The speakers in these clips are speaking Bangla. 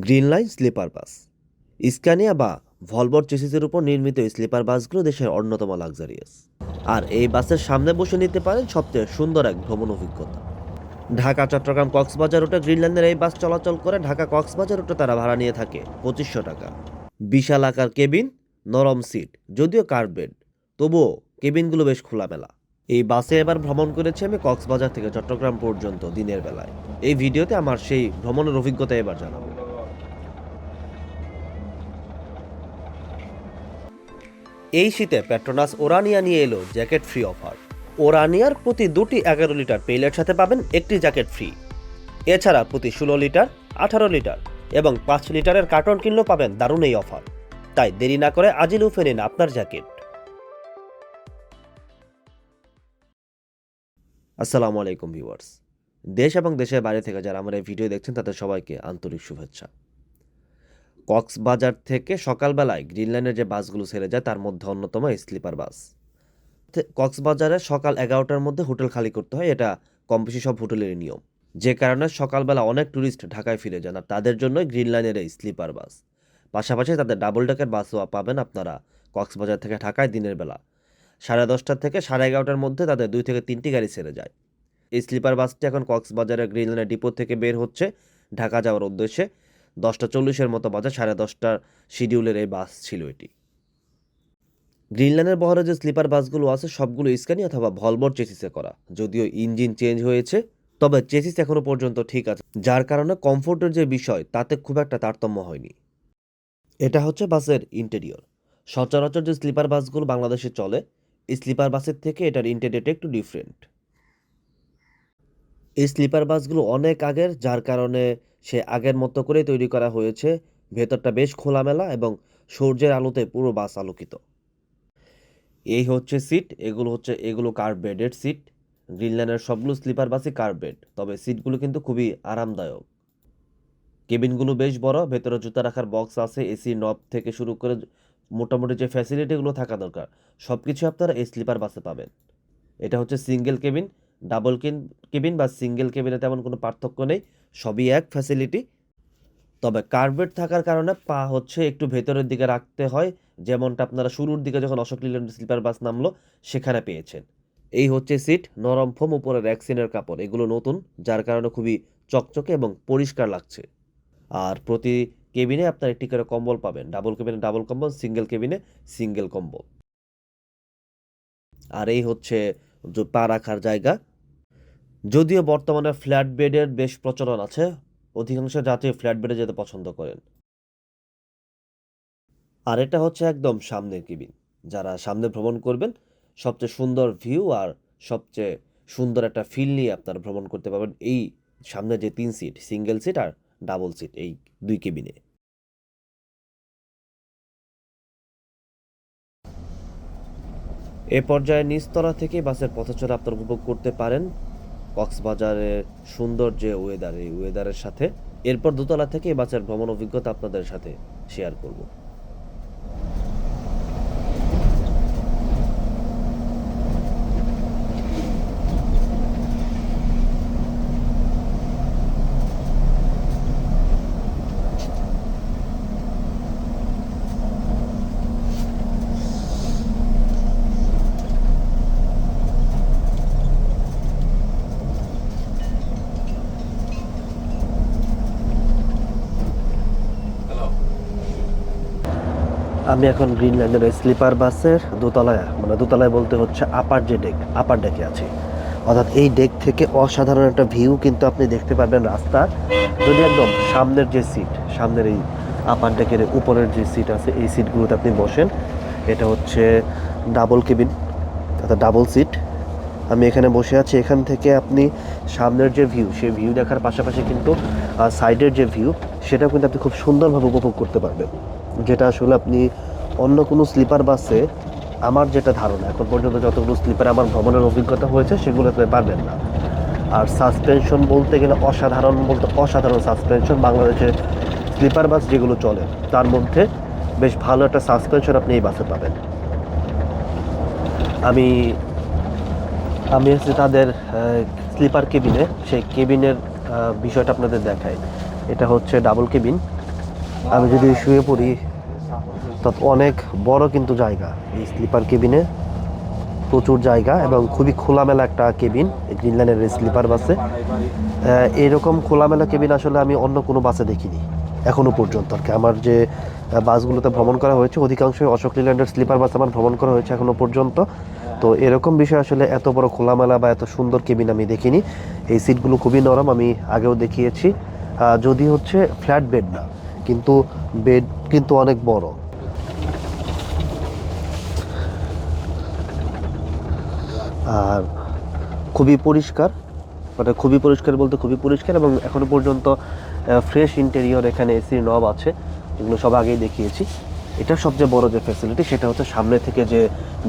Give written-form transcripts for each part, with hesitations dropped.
Green line sleeper bus Scania বা ভলভোর চেসিসের উপর নির্মিত এই স্লিপার বাসগুলো দেশের অন্যতম লাক্সারিয়াস। আর এই বাসের সামনে বসে নিতে পারেন সবচেয়ে সুন্দর এক ভ্রমণ অভিজ্ঞতা। ঢাকা চট্টগ্রাম কক্সবাজার রুটে গ্রিন লাইনের এই বাস চলাচল করে। ঢাকা কক্সবাজার রুটে তারা ভাড়া নিয়ে থাকে 2500 টাকা। বিশাল আকার কেবিন, নরম সিট, যদিও কার্পেট, তবুও কেবিনগুলো বেশ খোলামেলা। এই বাসে এবার ভ্রমণ করেছি আমি কক্সবাজার থেকে চট্টগ্রাম পর্যন্ত দিনের বেলায়। এই ভিডিওতে আমার সেই ভ্রমণের অভিজ্ঞতা এবার জানাবো। এই শীতে পেট্রোনাস ওরানিয়া নিয়ে এলো জ্যাকেট ফ্রি অফার। ওরানিয়ার প্রতি 2টি 11 লিটার পেইলের সাথে পাবেন একটি জ্যাকেট ফ্রি। এছাড়া প্রতি 16 লিটার, 18 লিটার এবং 5 লিটারের কার্টন কিনলেও পাবেন দারুণ এই অফার। তাই দেরি না করে আজই লুফে নিন আপনার জ্যাকেট। আসসালামু আলাইকুম ভিউয়ার্স। দেশ এবং দেশের বাইরে থেকে যারা আমার এই ভিডিও দেখছেন তাদের সবাইকে আন্তরিক শুভেচ্ছা। কক্সবাজার থেকে সকালবেলায় গ্রিন লাইনের যে বাসগুলো ছেড়ে যায় তার মধ্যে অন্যতম এই স্লিপার বাস। কক্সবাজারে সকাল 11টার মধ্যে হোটেল খালি করতে হয়, এটা কম বেশি সব হোটেলের নিয়ম। যে কারণে সকালবেলা অনেক ট্যুরিস্ট ঢাকায় ফিরে যান, আর তাদের জন্যই গ্রিন লাইনের এই স্লিপার বাস। পাশাপাশি তাদের ডাবল ডেকের বাসও পাবেন আপনারা কক্সবাজার থেকে ঢাকায় দিনের বেলা 10:30 থেকে 11:30টার মধ্যে তাদের 2 থেকে 3টি গাড়ি ছেড়ে যায়। এই স্লিপার বাসটি এখন কক্সবাজারের গ্রিন লাইনের ডিপো থেকে বের হচ্ছে ঢাকা যাওয়ার উদ্দেশ্যে। 10:40-এর মতো বাজে, 10:30টার শিডিউলের এই বাস ছিল এটি। গ্রিন লাইনের বহরে যে স্লিপার বাসগুলো আছে সবগুলো স্ক্যানিয়া অথবা ভলভোর চেসিসে করা, যদিও ইঞ্জিন চেঞ্জ হয়েছে, তবে চেসিস এখনো পর্যন্ত ঠিক আছে, যার কারণে কমফোর্টের যে বিষয় তাতে খুব একটা তারতম্য হয়নি। এটা হচ্ছে বাসের ইন্টেরিয়র। সচরাচর যে স্লিপার বাসগুলো বাংলাদেশে চলে, এই স্লিপার বাসের থেকে এটার ইন্টেরিয়রটা একটু ডিফারেন্ট। এই স্লিপার বাসগুলো অনেক আগের, যার কারণে সে আগের মতো করেই তৈরি করা হয়েছে। ভেতরটা বেশ খোলামেলা এবং সূর্যের আলোতে পুরো বাস আলোকিত। এই হচ্ছে সিট, এগুলো কার্ভ বেডের সিট। গ্রিনল্যান্ডের সবগুলো স্লিপার বাসই কার্ভ বেড, তবে সিটগুলো কিন্তু খুবই আরামদায়ক। কেবিনগুলো বেশ বড়, ভেতরে জুতা রাখার বক্স আছে, এসি নব থেকে শুরু করে মোটামুটি যে ফ্যাসিলিটিগুলো থাকা দরকার সব কিছু আপনারা এই স্লিপার বাসে পাবেন। এটা হচ্ছে সিঙ্গেল কেবিন। ডাবল কেবিন বা সিঙ্গেল কেবিনে তেমন কোনো পার্থক্য নেই, সবই এক ফ্যাসিলিটি। তবে কার্ভেট থাকার কারণে পা হচ্ছে একটু ভেতরের দিকে রাখতে হয়, যেমনটা আপনারা শুরুর দিকে যখন অশোক লেল্যান্ড স্লিপার বাস নামলো সেখানে পেয়েছেন। এই হচ্ছে সিট, নরম ফোম, উপরে র্যাক্সিনের কাপড়, এগুলো নতুন, যার কারণে খুবই চকচকে এবং পরিষ্কার লাগছে। আর প্রতি কেবিনে আপনার একটি করে কম্বল পাবেন, ডাবল কেবিনে ডাবল কম্বল, সিঙ্গেল কেবিনে সিঙ্গেল কম্বল। আর এই হচ্ছে পা রাখার জায়গা। যদিও বর্তমানে ফ্ল্যাট বেডের বেশ প্রচলন আছে, অধিকাংশ যাত্রী ফ্ল্যাট বেডে যেতে পছন্দ করেন। আর এটা হচ্ছে একদম সামনের কেবিন। যারা সামনে ভ্রমণ করবেন, সবচেয়ে সুন্দর ভিউ আর সবচেয়ে সুন্দর একটা ফিল নিয়ে আপনারা ভ্রমণ করতে পারবেন এই সামনে যে 3 সিট, সিঙ্গেল সিট আর ডাবল সিট, এই 2 কেবিনে। এ পর্যায়ে নিচতলা থেকে বাসের পথচলা আপনারা উপভোগ করতে পারেন কক্সবাজারের সুন্দর যে ওয়েদার, এই ওয়েদারের সাথে। এরপর দোতলা থেকে এই বাসের ভ্রমণ অভিজ্ঞতা আপনাদের সাথে শেয়ার করব। আমি এখন গ্রিনল্যান্ডের স্লিপার বাসের দোতলায়, মানে দোতলায় বলতে হচ্ছে আপার ডেকে আছি। অর্থাৎ এই ডেক থেকে অসাধারণ একটা ভিউ কিন্তু আপনি দেখতে পাবেন রাস্তা। যদি একদম সামনের যে সিট, সামনের এই আপার ডেকের উপরের যে সিট আছে, এই সিটগুলোতে আপনি বসেন। এটা হচ্ছে ডাবল কেবিন অর্থাৎ ডাবল সিট। আমি এখানে বসে আছি, এখান থেকে আপনি সামনের যে ভিউ, সেই ভিউ দেখার পাশাপাশি কিন্তু সাইডের যে ভিউ, সেটাও কিন্তু আপনি খুব সুন্দরভাবে উপভোগ করতে পারবেন, যেটা আসলে আপনি অন্য কোনো স্লিপার বাসে, আমার যেটা ধারণা এখন পর্যন্ত যতগুলো স্লিপার আমার ভ্রমণের অভিজ্ঞতা হয়েছে সেগুলোতে পারবেন না। আর সাসপেনশন বলতে গেলে অসাধারণ সাসপেনশন। বাংলাদেশের স্লিপার বাস যেগুলো চলে তার মধ্যে বেশ ভালো একটা সাসপেনশন আপনি এই বাসে পাবেন। আমি আমি হচ্ছে তাদের স্লিপার কেবিনে, সেই কেবিনের বিষয়টা আপনাদের দেখাই। এটা হচ্ছে ডাবল কেবিন। আমি যদি শুয়ে পড়ি তত অনেক বড় কিন্তু জায়গা, এই স্লিপার কেবিনে প্রচুর জায়গা এবং খুবই খোলামেলা একটা কেবিন গ্রিনল্যান্ডের স্লিপার বাসে। এরকম খোলামেলা কেবিন আসলে আমি অন্য কোনো বাসে দেখিনি এখনো পর্যন্ত আর কি। আমার যে বাসগুলোতে ভ্রমণ করা হয়েছে অধিকাংশই অশোক লেল্যান্ডের স্লিপার বাস আমার ভ্রমণ করা হয়েছে এখনো পর্যন্ত। তো এরকম বিষয় আসলে এত বড় খোলামেলা বা এত সুন্দর কেবিন আমি দেখিনি। এই সিটগুলো খুবই নরম, আমি আগেও দেখিয়েছি। যদি হচ্ছে ফ্ল্যাট বেড না, কিন্তু বেড কিন্তু অনেক বড়। আর খুবই পরিষ্কার, মানে খুবই পরিষ্কার বলতে খুবই পরিষ্কার, এবং এখনো পর্যন্ত ফ্রেশ ইন্টেরিয়র, এখানে এসির নব আছে, এগুলো সব আগেই দেখিয়েছি। এটা সবচেয়ে বড় যে ফ্যাসিলিটি সেটা হচ্ছে সামনে থেকে যে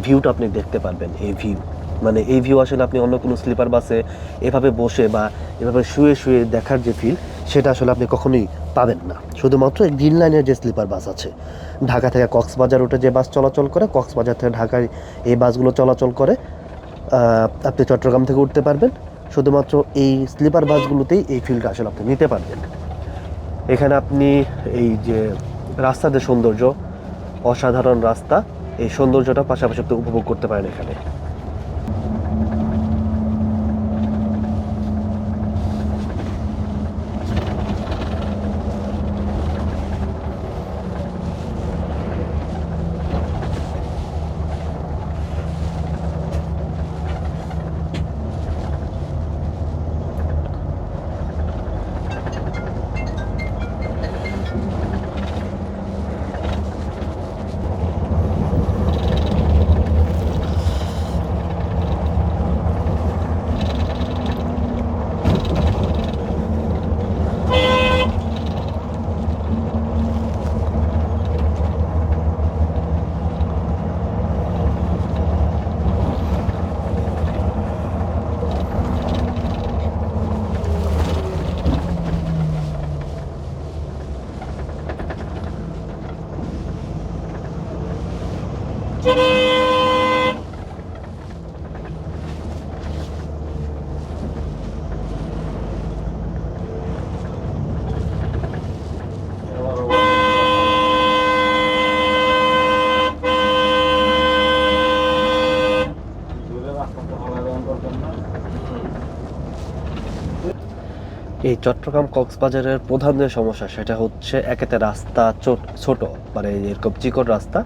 ভিউটা আপনি দেখতে পারবেন, এই ভিউ, মানে এই ভিউ আসলে আপনি অন্য কোনো স্লিপার বাসে এভাবে বসে বা এভাবে শুয়ে শুয়ে দেখার যে ফিল, সেটা আসলে আপনি কখনোই পাবেন না। শুধুমাত্র গ্রিন লাইনের যে স্লিপার বাস আছে, ঢাকা থেকে কক্সবাজার রুটে যে বাস চলাচল করে, কক্সবাজার থেকে ঢাকায় এই বাসগুলো চলাচল করে, আপনি চট্টগ্রাম থেকে উঠতে পারবেন। শুধুমাত্র এই স্লিপার বাসগুলোতেই এই ফিলটা আসলে আপনি নিতে পারবেন। এখানে আপনি এই যে রাস্তার সৌন্দর্য, অসাধারণ রাস্তা, এই সৌন্দর্যটা পাশাপাশি আপনি উপভোগ করতে পারেন এখানে। এই চট্টগ্রাম কক্সবাজারের প্রধান যে সমস্যা সেটা হচ্ছে একেতে রাস্তা ছোট, মানে এরকম চিকন রাস্তা,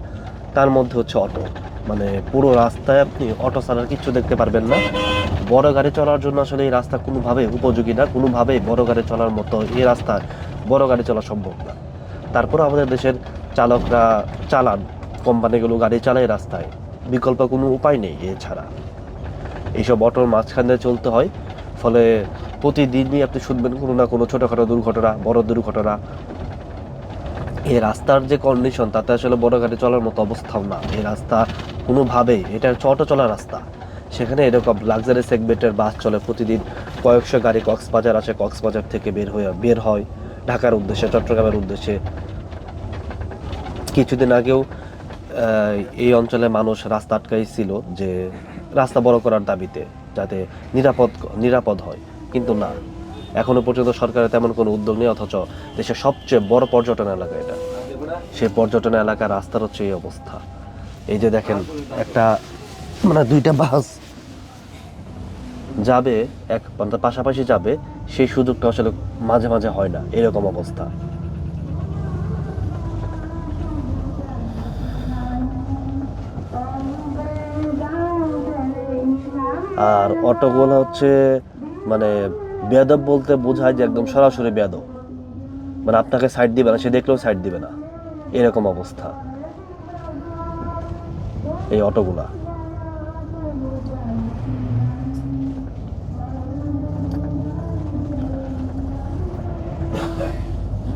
তার মধ্যে হচ্ছে অটো, মানে পুরো রাস্তায় আপনি অটো ছাড়া কিচ্ছু দেখতে পারবেন না। বড় গাড়ি চলার জন্য আসলে এই রাস্তা কোনোভাবেই উপযোগী না, কোনোভাবেই বড় গাড়ি চলার মতো এই রাস্তায় বড় গাড়ি চলা সম্ভব না। তারপর আমাদের দেশের চালকরা চালান, কোম্পানিগুলো গাড়ি চালায় রাস্তায়, বিকল্প কোনো উপায় নেই এছাড়া। এইসব অটোর মাঝখান দিয়ে চলতে হয়, ফলে প্রতিদিনই আপনি শুনবেন কোনো না কোনো ছোটোখাটো দুর্ঘটনা, বড় দুর্ঘটনা। এই রাস্তার যে কন্ডিশন, তাতে আসলে বড় গাড়ি চলার মতো অবস্থাও না এই রাস্তা কোনোভাবেই। এটা হচ্ছে অটো চলার রাস্তা, সেখানে এরকম লাক্সারি সেগমেন্টের বাস চলে প্রতিদিন। কয়েকশো গাড়ি কক্সবাজার আসে, কক্সবাজার থেকে বের হয় ঢাকার উদ্দেশ্যে, চট্টগ্রামের উদ্দেশ্যে। কিছুদিন আগেও এই অঞ্চলে মানুষ রাস্তা আটকাইছিল যে রাস্তা বড় করার দাবিতে, যাতে নিরাপদ হয়, কিন্তু না, এখনো পর্যন্ত সরকারের তেমন কোনো উদ্যোগ নেই। অথচ দেশের সবচেয়ে বড় পর্যটন এলাকা এটা, সেই পর্যটন এলাকার রাস্তার হচ্ছে এই অবস্থা। এই যে দেখেন, একটা মানে দুইটা বাস যাবে এক মানে পাশাপাশি যাবে, সেই সুযোগটা আসলে মাঝে মাঝে হয় না, এরকম অবস্থা। আর অটোগুলো হচ্ছে মানে বেয়াদব বলতে বোঝায় যে একদম সরাসরি বেয়াদব, মানে আপনাকে সাইড দিবে না, সে দেখলেও সাইড দিবে না, এরকম অবস্থা এই অটোগুলা।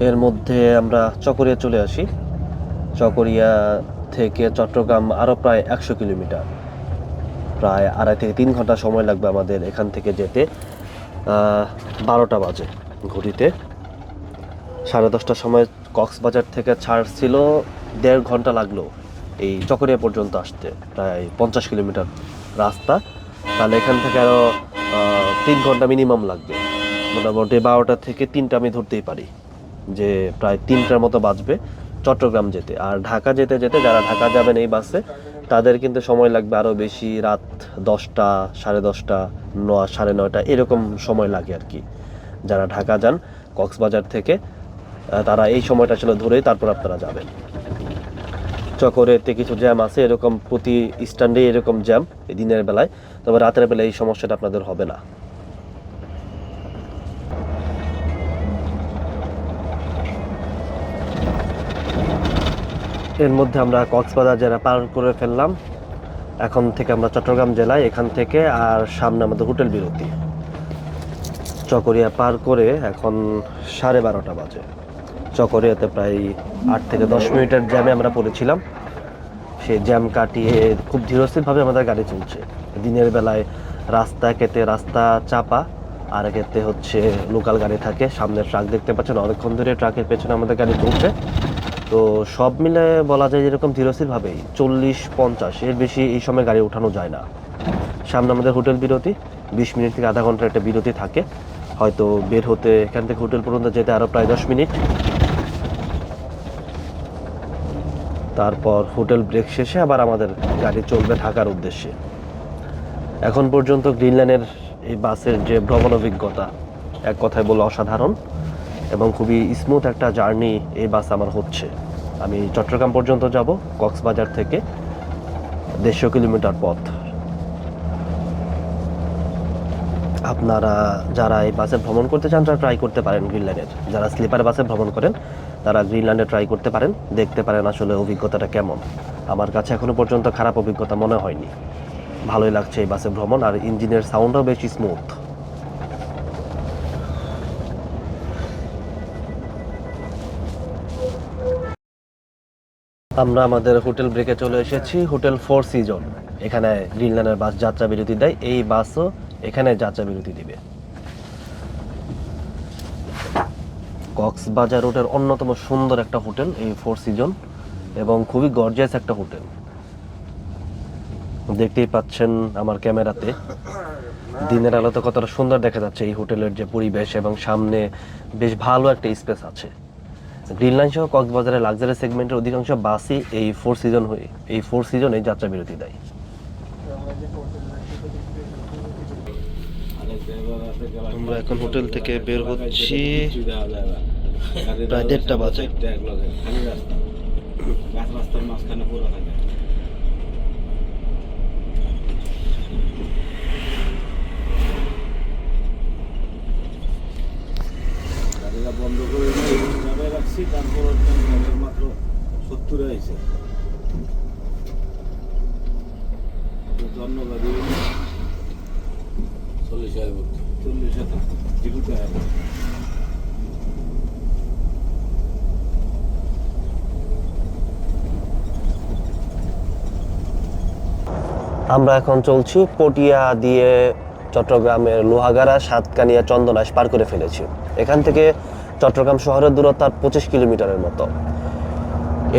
এর মধ্যে আমরা চকরিয়া চলে আসি। চকরিয়া থেকে চট্টগ্রাম আরও প্রায় 100 কিলোমিটার, প্রায় 2.5 থেকে 3 ঘন্টা সময় লাগবে আমাদের এখান থেকে যেতে। 12টা বাজে ঘড়িতে। 10:30টার সময় কক্সবাজার থেকে ছাড়ছিল, 1.5 ঘন্টা লাগলো এই চকরিয়া পর্যন্ত আসতে, প্রায় 50 কিলোমিটার রাস্তা। তাহলে এখান থেকে আরও 3 ঘন্টা মিনিমাম লাগবে, মোটামুটি 12টা থেকে 3টা আমি ধরতেই পারি। যে প্রায় 3টার মতো বাজবে চট্টগ্রাম যেতে। আর ঢাকা যেতে যেতে যারা ঢাকা যাবেন এই বাসে তাদের কিন্তু সময় লাগবে আরও বেশি, রাত 10টা, 10:30, 9:30 এরকম সময় লাগে আর কি। যারা ঢাকা যান কক্সবাজার থেকে তারা এই সময়টা আসলে ধরেই তারপর আপনারা যাবেন। চকরেতে কিছু জ্যাম আছে, এরকম প্রতি স্ট্যান্ডে এরকম জ্যাম দিনের বেলায়, তবে রাতের বেলায় এই সমস্যাটা আপনাদের হবে না। এর মধ্যে আমরা কক্সবাজার জেলা পার করে ফেললাম। এখন থেকে আমরা চট্টগ্রাম জেলায়, এখান থেকে আর সামনে আমাদের হোটেল বিরতি। চকরিয়া পার করে এখন 12:30 বাজে। চকরিয়াতে প্রায় 8 থেকে 10 মিনিটের জ্যামে আমরা পড়েছিলাম। সেই জ্যাম কাটিয়ে খুব ধীরস্থিরভাবে আমাদের গাড়ি চলছে। দিনের বেলায় রাস্তা চাপা, আর একেতে হচ্ছে লোকাল গাড়ি থাকে। সামনে ট্রাক দেখতে পাচ্ছেন, অনেকক্ষণ ধরে ট্রাকের পেছনে আমাদের গাড়ি চলছে। তো সব মিলে বলা যায় যেরকম ধীরস্থিরভাবেই 40-50 এর বেশি এই সময় গাড়ি ওঠানো যায় না। সামনে আমাদের হোটেল বিরতি, 20 মিনিট থেকে আধা ঘন্টার একটা বিরতি থাকে। হয়তো বের হতে এখান থেকে হোটেল পর্যন্ত যেতে আরও প্রায় 10 মিনিট। তারপর হোটেল ব্রেক শেষে আবার আমাদের গাড়ি চলবে ঢাকার উদ্দেশ্যে। এখন পর্যন্ত গ্রিনল্যান্ডের এই বাসের যে ভ্রমণ অভিজ্ঞতা এক কথায় বলে অসাধারণ, এবং খুবই স্মুথ একটা জার্নি এই বাস আমার হচ্ছে। আমি চট্টগ্রাম পর্যন্ত যাব কক্সবাজার থেকে 150 কিলোমিটার পথ। আপনারা যারা এই বাসে ভ্রমণ করতে চান তারা ট্রাই করতে পারেন গ্রিনল্যান্ডের। যারা স্লিপার বাসে ভ্রমণ করেন তারা গ্রিনল্যান্ডে ট্রাই করতে পারেন, দেখতে পারেন আসলে অভিজ্ঞতাটা কেমন। আমার কাছে এখনো পর্যন্ত খারাপ অভিজ্ঞতা মনে হয়নি, ভালোই লাগছে এই বাসে ভ্রমণ। আর ইঞ্জিনের সাউন্ডও বেশ স্মুথ। আমরা আমাদের হোটেল ব্রেকে চলে এসেছি, হোটেল 4 সিজন। এখানে গ্রিনল্যান্ডের বাস যাত্রা বিরতি দেয়, এই বাসও এখানে যাত্রা বিরতি দিবে। কক্সবাজার রোডের অন্যতম সুন্দর একটা হোটেল এই 4 সিজন, এবং খুবই গর্জিয়াস একটা হোটেল। দেখতেই পাচ্ছেন আমার ক্যামেরাতে দিনের আলোতে কতটা সুন্দর দেখা যাচ্ছে এই হোটেলের যে পরিবেশ, এবং সামনে বেশ ভালো একটা স্পেস আছে। গ্রিনল্যান্ড সহ কক্সবাজারের লাক্সারি সেগমেন্টের অধিকাংশ বাসই এই 4 সিজনে যাত্রা বিরতি দেয়। আমরা এখন হোটেল থেকে বের হচ্ছি, প্রায় 1:30 বাজে। বন্ধ করে রাখছি, তারপর মাত্র 70 হয়েছে। ধন্যবাদ। 40 জীবিত আমরা এখন চলছি পটিয়া দিয়ে চট্টগ্রামের লোহাগাড়া, সাতকানিয়া, চন্দনাইশ পার করে ফেলেছি। এখান থেকে চট্টগ্রাম শহরের দূরত্ব 25 কিলোমিটারের মতো।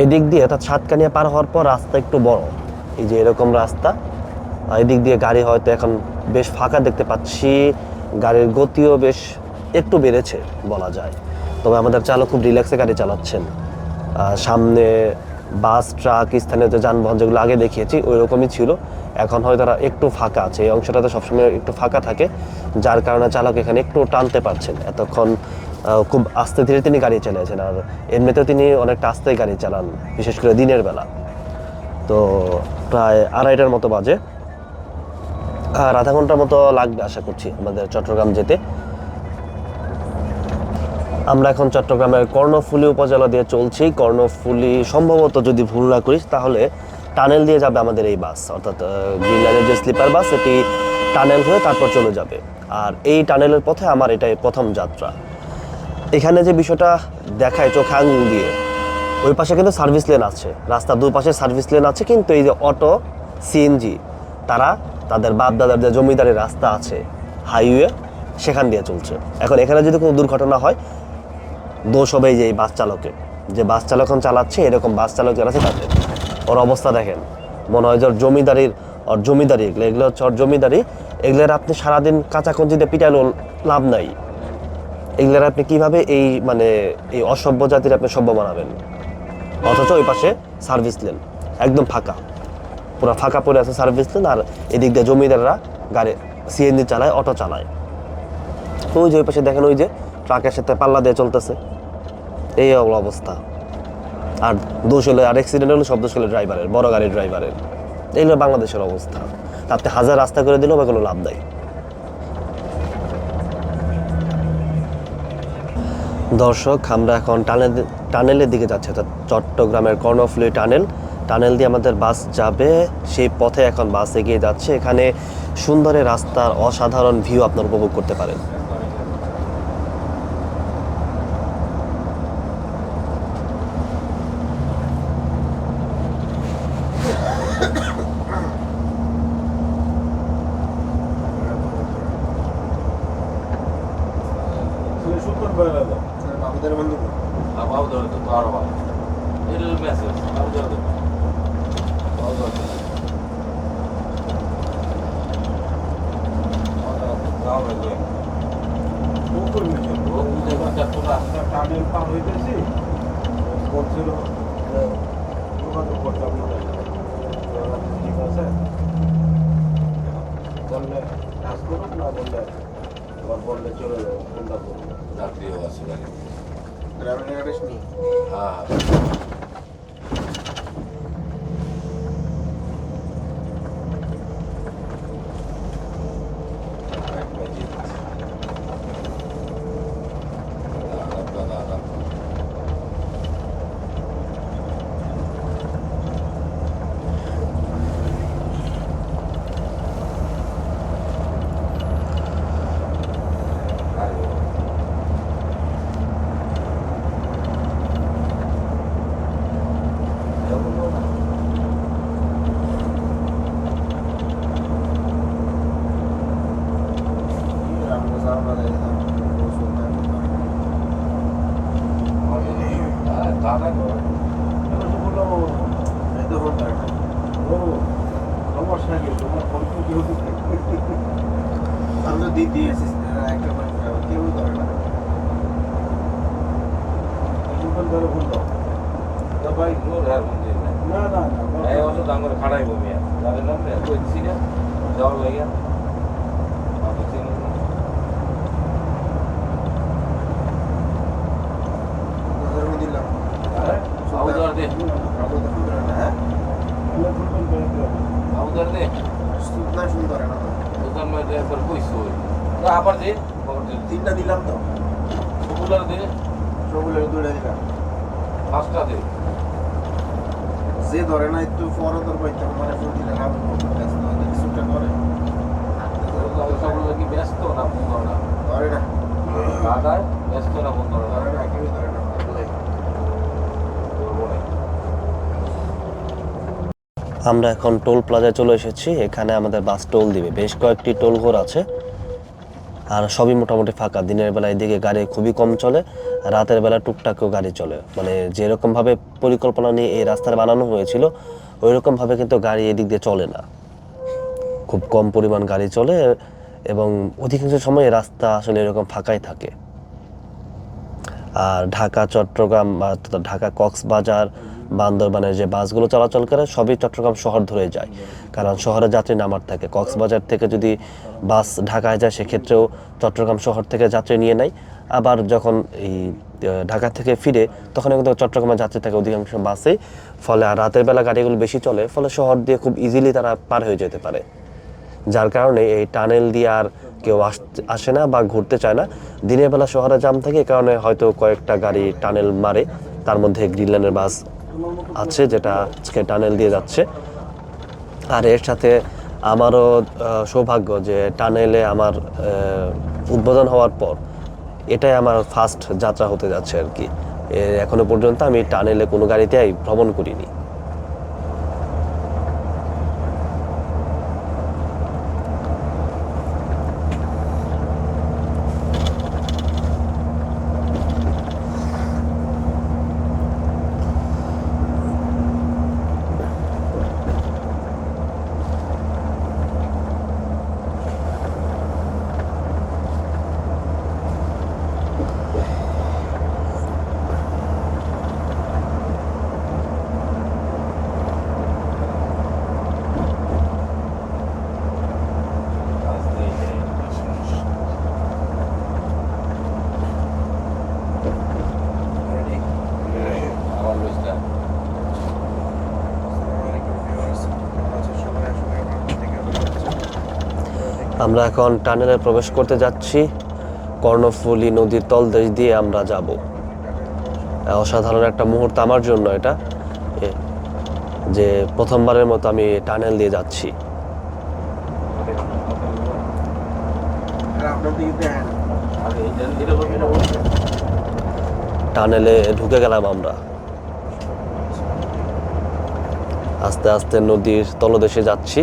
এদিক দিয়ে অর্থাৎ সাতকানিয়া পার হওয়ার পর রাস্তা একটু বড়, এই যে এরকম রাস্তা। এদিক দিয়ে গাড়ি হয়তো এখন বেশ ফাঁকা দেখতে পাচ্ছি, গাড়ির গতিও বেশ একটু বেড়েছে বলা যায়। তবে আমাদের চালক খুব রিল্যাক্সে গাড়ি চালাচ্ছেন। সামনে বাস, ট্রাক, স্থানীয় যে যানবাহন যেগুলো আগে দেখিয়েছি ওই রকমই ছিল, এখন হয়তো তারা একটু ফাঁকা আছে। এই অংশটাতে সবসময় একটু ফাঁকা থাকে, যার কারণে চালক এখানে একটু টানতে পারছেন। এতক্ষণ খুব আস্তে ধীরে তিনি গাড়ি চালিয়েছেন, আর এমনিতেও তিনি অনেকটা আস্তে গাড়ি চালান, বিশেষ করে দিনের বেলা। তো প্রায় 2:30টার মতো বাজে, আর আধা ঘন্টার মতো লাগবে আশা করছি আমাদের চট্টগ্রাম যেতে। আমরা এখন চট্টগ্রামের কর্ণফুলী উপজেলা দিয়ে চলছি। কর্ণফুলী সম্ভবত, যদি ভুল না করি, তাহলে টানেল দিয়ে যাবে আমাদের এই বাস, অর্থাৎ গ্রিনল্যান্ডের যে স্লিপার বাস এটি টানেল হয়ে তারপর চলে যাবে। আর এই টানেলের পথে আমার এটাই প্রথম যাত্রা। এখানে যে বিষয়টা দেখায় চোখে আঙুল দিয়ে, ওই পাশে কিন্তু সার্ভিস লেন আছে, রাস্তার দুপাশে সার্ভিস লেন আছে, কিন্তু এই যে অটো, সিএনজি, তারা তাদের বাপ দাদার যে জমিদারি রাস্তা আছে হাইওয়ে, সেখান দিয়ে চলছে। এখন এখানে যদি কোনো দুর্ঘটনা হয়, দোষ হবে যে এই বাস চালকের, যে বাস চালক এখন চালাচ্ছে, এরকম বাস চালক যারা আছে তাদের। ওর অবস্থা দেখেন, মনে হয় যে ওর জমিদারি, এগুলো হচ্ছে ওর জমিদারি। এগুলোর আপনি সারাদিন কাঁচা কঞ্চিতে পিটানো লাভ নাই, এগুলার আপনি কিভাবে এই মানে এই অসভ্য জাতির আপনি সভ্য বানাবেন? অথচ ওই পাশে সার্ভিস লেন একদম ফাঁকা, পুরো ফাঁকা পড়ে আছে সার্ভিস লেন, আর এদিক দিয়ে জমিদাররা গাড়ি সিএনজি চালায়, অটো চালায়। ওই যে ওই পাশে দেখেন, ওই যে ট্রাকের সাথে পাল্লা দিয়ে চলতেছে, এই হলো অবস্থা। আর দোষ হলে, আর অ্যাক্সিডেন্ট হলে সব দোষ হলে ড্রাইভারের, বড় গাড়ির ড্রাইভারের। এই হলো বাংলাদেশের অবস্থা। তাতে হাজার রাস্তা করে দিলেও বা কোনো লাভ নাই। দর্শক, আমরা এখন টানেলের দিকে যাচ্ছি, অর্থাৎ চট্টগ্রামের কর্ণফুলী টানেল দিয়ে আমাদের বাস যাবে। সেই পথে এখন বাস এগিয়ে যাচ্ছে। এখানে সুন্দরের রাস্তার অসাধারণ ভিউ আপনারা উপভোগ করতে পারেন। সুন্দর বেলা দাও। বাবুদের বন্ধু বাবু ধরে তো আরো ভালো। এটা মেসেজ বাবু ধরে তো বাবু ধরে তো গাও রে কোন মেসেজ ও বুঝে কথা তোরা টানেল পার হইতেছি বলছিল যোগাযোগ করতে আপনাদের ঠিক আছে বললে কাজ করুন, না বললে আবার বললে চলে যাবো, কোনটা করবো রাত্রিও আছে গাড়ি ড্রাইভিং অ্যাড্রেস নেই। হ্যাঁ আবার দে তিনটা দিলাম তো, সবুলার দে সবগুলো দুইটা দিলাম। পাঁচটা দে যে ধরে না একটু পরে তোর পাইতে মানে ফোন দিলে লাভ কিছুটা করে সবগুলো কি ব্যস্ত না বন্ধ না ধরে না, দাদায় ব্যস্ত না বন্ধ না ধরে না, কেউই ধরে না। আমরা এখন টোল প্লাজায় চলে এসেছি। এখানে আমাদের বাস টোল দিবে। বেশ কয়েকটি টোল ঘর আছে, আর সবই মোটামুটি ফাঁকা। দিনের বেলা এদিকে গাড়ি খুবই কম চলে, রাতের বেলা টুকটাকও গাড়ি চলে। মানে যেরকমভাবে পরিকল্পনা নিয়ে এই রাস্তাটা বানানো হয়েছিল ওই রকমভাবে কিন্তু গাড়ি এদিক দিয়ে চলে না, খুব কম পরিমাণ গাড়ি চলে, এবং অধিকাংশ সময় এই রাস্তা আসলে এরকম ফাঁকাই থাকে। আর ঢাকা চট্টগ্রাম বা ঢাকা কক্সবাজার বান্দরবানের যে বাসগুলো চলাচল করে সবই চট্টগ্রাম শহর ধরে যায়, কারণ শহরে যাত্রী নামার থাকে। কক্সবাজার থেকে যদি বাস ঢাকায় যায় সেক্ষেত্রেও চট্টগ্রাম শহর থেকে যাত্রী নিয়ে নেয়। আবার যখন এই ঢাকা থেকে ফিরে তখন কিন্তু চট্টগ্রামের যাত্রী থাকে অধিকাংশ বাসেই। ফলে আর রাতের বেলা গাড়িগুলো বেশি চলে, ফলে শহর দিয়ে খুব ইজিলি তারা পার হয়ে যেতে পারে। যার কারণে এই টানেল দিয়ে আর কেউ আসে না বা ঘুরতে চায় না। দিনের বেলা শহরে জাম থাকে, এই কারণে হয়তো কয়েকটা গাড়ি টানেল মারে। তার মধ্যে গ্রিন লাইনের বাস আছে যেটা আজকে টানেল দিয়ে যাচ্ছে। আর এর সাথে আমারও সৌভাগ্য যে টানেলে আমার উদ্বোধন হওয়ার পর এটাই আমার ফার্স্ট যাত্রা হতে যাচ্ছে আর কি। এখনো পর্যন্ত আমি টানেলে কোনো গাড়িতেই ভ্রমণ করিনি। আমরা এখন টানেলে প্রবেশ করতে যাচ্ছি। কর্ণফুলী নদীর তলদেশ দিয়ে আমরা যাব। অসাধারণ একটা মুহূর্ত আমার জন্য এটা, যে প্রথমবারের মতো আমি টানেল দিয়ে যাচ্ছি। আর আপনার দিকে দেখেন আগে এটা বলতে টানেলে ঢুকে গেলাম আমরা। আস্তে আস্তে নদীর তলদেশে যাচ্ছি।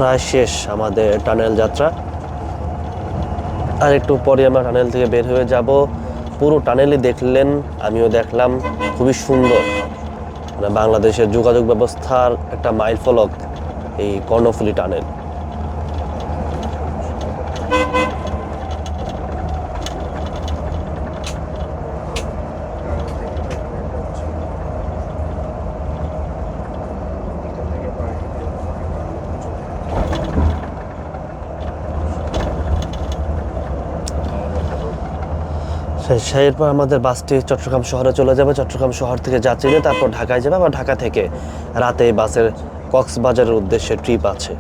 প্রায় শেষ আমাদের টানেল যাত্রা। আর একটু পরে আমরা টানেল থেকে বের হয়ে যাব। পুরো টানেলই দেখলেন, আমিও দেখলাম, খুবই সুন্দর। মানে বাংলাদেশের যোগাযোগ ব্যবস্থার একটা মাইল ফলক এই কর্ণফুলী টানেল। এরপর আমাদের বাসটি চট্টগ্রাম শহরে চলে যাবে। চট্টগ্রাম শহর থেকে যাত্রী নিয়ে তারপর ঢাকায় যাবে। আবার ঢাকা থেকে রাতে এই বাসের কক্সবাজারের উদ্দেশ্যে ট্রিপ আছে।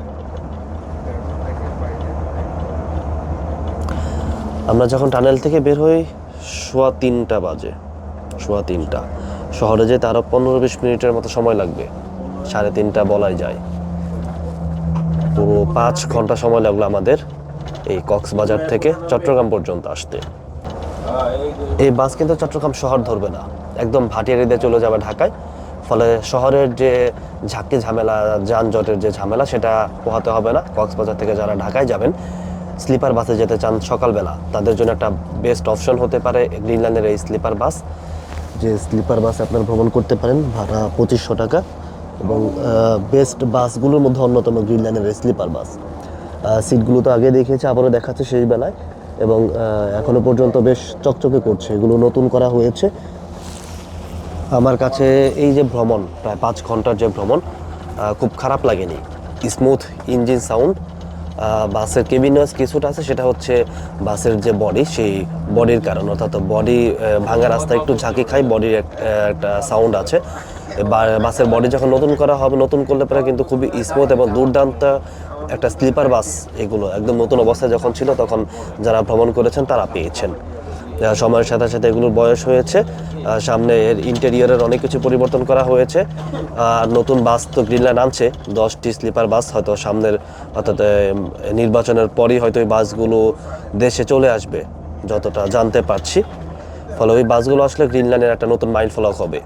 আমরা যখন টানেল থেকে বের হই 3:15 বাজে। 3:15 শহরে যেতে আরও 15-20 মিনিটের মতো সময় লাগবে। 3:30 বলাই যায়। পুরো 5 ঘন্টা সময় লাগলো আমাদের এই কক্সবাজার থেকে চট্টগ্রাম পর্যন্ত আসতে। এই বাস কিন্তু চট্টগ্রাম শহর ধরবে না, একদম ভাটিয়ারি দিয়ে চলে যাবে ঢাকায়। ফলে শহরের যে ঝাঁকি ঝামেলা, যানজটের যে ঝামেলা, সেটা পোহাতে হবে না। কক্সবাজার থেকে যারা ঢাকায় যাবেন, স্লিপার বাসে যেতে চান সকালবেলা, তাদের জন্য একটা বেস্ট অপশন হতে পারে গ্রিনল্যান্ডের এই স্লিপার বাস। যে স্লিপার বাসে আপনারা ভ্রমণ করতে পারেন, ভাড়া 2500 টাকা। এবং বেস্ট বাসগুলোর মধ্যে অন্যতম গ্রিনল্যান্ডের এই স্লিপার বাস। সিটগুলো তো আগে দেখিয়েছে, আবারও দেখাচ্ছে সেই বেলায়, এবং এখনো পর্যন্ত বেশ চকচকে করছে। এগুলো নতুন করা হয়েছে। আমার কাছে এই যে ভ্রমণ, প্রায় 5 ঘন্টার যে ভ্রমণ, খুব খারাপ লাগেনি। Smooth engine sound. বাসের কেবিনস কিছুটা আছে, সেটা হচ্ছে বাসের যে বডি, সেই বডির কারণ। অর্থাৎ বডি ভাঙা রাস্তায় একটু ঝাঁকি খাই, বডির একটা সাউন্ড আছে। বাসের বডি যখন নতুন করা হবে, নতুন করলে পরে কিন্তু খুবই স্মুথ এবং দুর্দান্ত একটা স্লিপার বাস। এগুলো একদম নতুন অবস্থায় যখন ছিল, তখন যারা ভ্রমণ করেছেন তারা পেয়েছেন। সময়ের সাথে সাথে এগুলোর বয়স হয়েছে। সামনে এর ইন্টেরিয়রের অনেক কিছু পরিবর্তন করা হয়েছে। আর নতুন বাস তো গ্রিনল্যান্ড আনছে, 10টি স্লিপার বাস। হয়তো সামনের, অর্থাৎ নির্বাচনের পরই হয়তো এই বাসগুলো দেশে চলে আসবে, যতটা জানতে পারছি। ফলে ওই বাসগুলো আসলে গ্রিনল্যান্ডের একটা নতুন মাইল ফলক হবে।